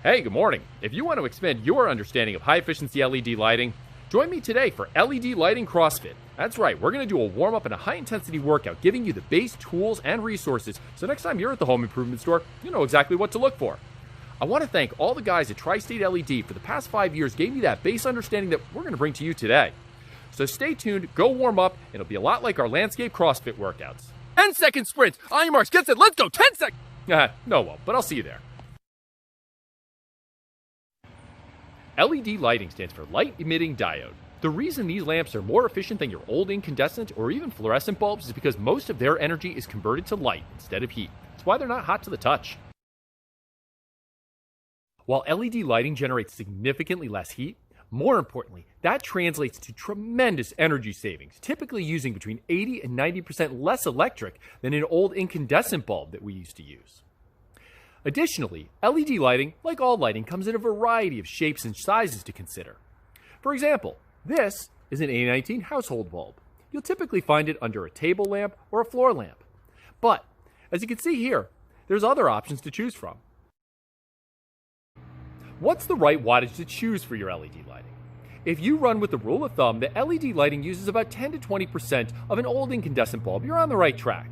Hey, good morning. If you want to expand your understanding of high-efficiency LED lighting, join me today for LED Lighting CrossFit. That's right, we're going to do a warm-up and a high-intensity workout, giving you the base tools and resources so next time you're at the home improvement store, you know exactly what to look for. I want to thank all the guys at Tri-State LED for the past 5 years gave me that base understanding that we're going to bring to you today. So stay tuned, go warm up, and it'll be a lot like our landscape CrossFit workouts. 10-second sprints! On your marks, get set, let's go! 10 seconds! No, well, but I'll see you there. LED lighting stands for light emitting diode. The reason these lamps are more efficient than your old incandescent or even fluorescent bulbs is because most of their energy is converted to light instead of heat. That's why they're not hot to the touch. While LED lighting generates significantly less heat, more importantly, that translates to tremendous energy savings, typically using between 80 and 90% less electric than an old incandescent bulb that we used to use. Additionally, LED lighting, like all lighting, comes in a variety of shapes and sizes to consider. For example, this is an A19 household bulb. You'll typically find it under a table lamp or a floor lamp. But, as you can see here, there's other options to choose from. What's the right wattage to choose for your LED lighting? If you run with the rule of thumb that LED lighting uses about 10 to 20% of an old incandescent bulb, you're on the right track.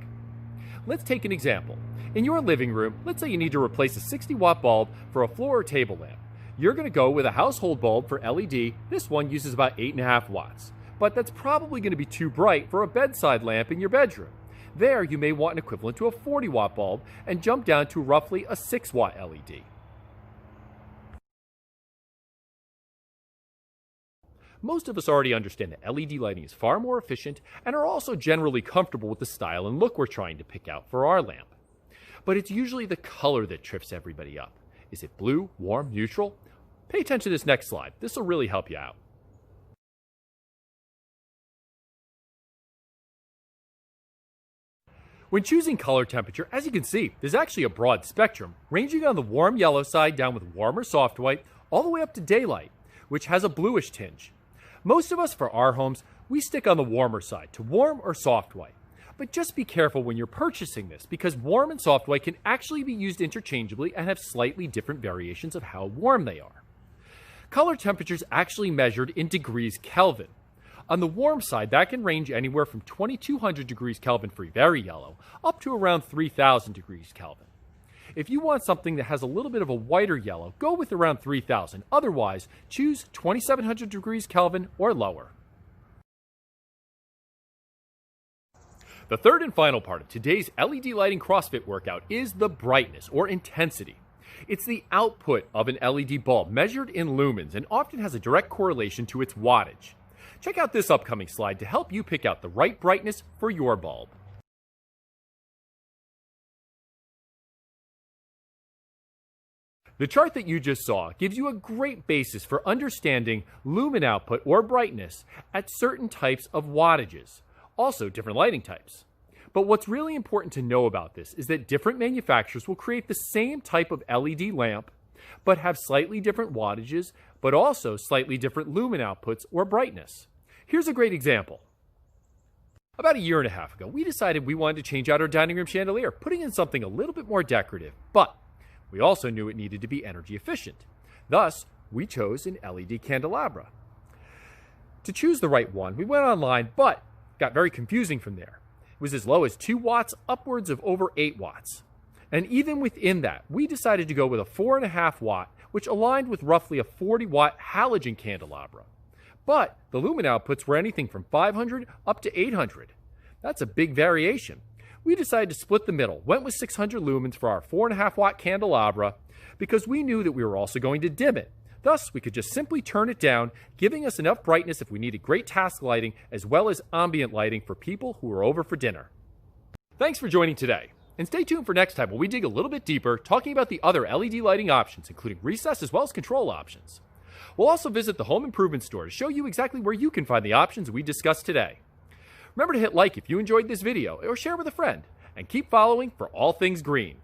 Let's take an example. In your living room, let's say you need to replace a 60-watt bulb for a floor or table lamp. You're going to go with a household bulb for LED. This one uses about 8.5 watts. But that's probably going to be too bright for a bedside lamp in your bedroom. There, you may want an equivalent to a 40-watt bulb and jump down to roughly a 6-watt LED. Most of us already understand that LED lighting is far more efficient and are also generally comfortable with the style and look we're trying to pick out for our lamp. But it's usually the color that trips everybody up. Is it blue, warm, neutral? Pay attention to this next slide. This will really help you out. When choosing color temperature, as you can see, there's actually a broad spectrum, ranging on the warm yellow side down with warm or soft white, all the way up to daylight, which has a bluish tinge. Most of us, for our homes, we stick on the warmer side, to warm or soft white. But just be careful when you're purchasing this, because warm and soft white can actually be used interchangeably and have slightly different variations of how warm they are. Color temperature is actually measured in degrees Kelvin. On the warm side, that can range anywhere from 2200 degrees Kelvin for very yellow, up to around 3000 degrees Kelvin. If you want something that has a little bit of a whiter yellow, go with around 3000. Otherwise, choose 2700 degrees Kelvin or lower. The third and final part of today's LED Lighting CrossFit workout is the brightness or intensity. It's the output of an LED bulb measured in lumens and often has a direct correlation to its wattage. Check out this upcoming slide to help you pick out the right brightness for your bulb. The chart that you just saw gives you a great basis for understanding lumen output or brightness at certain types of wattages. Also different lighting types. But what's really important to know about this is that different manufacturers will create the same type of LED lamp, but have slightly different wattages, but also slightly different lumen outputs or brightness. Here's a great example. About a year and a half ago, we decided we wanted to change out our dining room chandelier, putting in something a little bit more decorative, but we also knew it needed to be energy efficient. Thus, we chose an LED candelabra. To choose the right one, we went online, but got very confusing from there. It was as low as 2 watts, upwards of over 8 watts. And even within that, we decided to go with a 4.5 watt, which aligned with roughly a 40 watt halogen candelabra. But the lumen outputs were anything from 500 up to 800. That's a big variation. We decided to split the middle, went with 600 lumens for our 4.5 watt candelabra because we knew that we were also going to dim it. Thus, we could just simply turn it down, giving us enough brightness if we needed great task lighting as well as ambient lighting for people who are over for dinner. Thanks for joining today, and stay tuned for next time when we dig a little bit deeper, talking about the other LED lighting options, including recess as well as control options. We'll also visit the home improvement store to show you exactly where you can find the options we discussed today. Remember to hit like if you enjoyed this video or share with a friend, and keep following for all things green.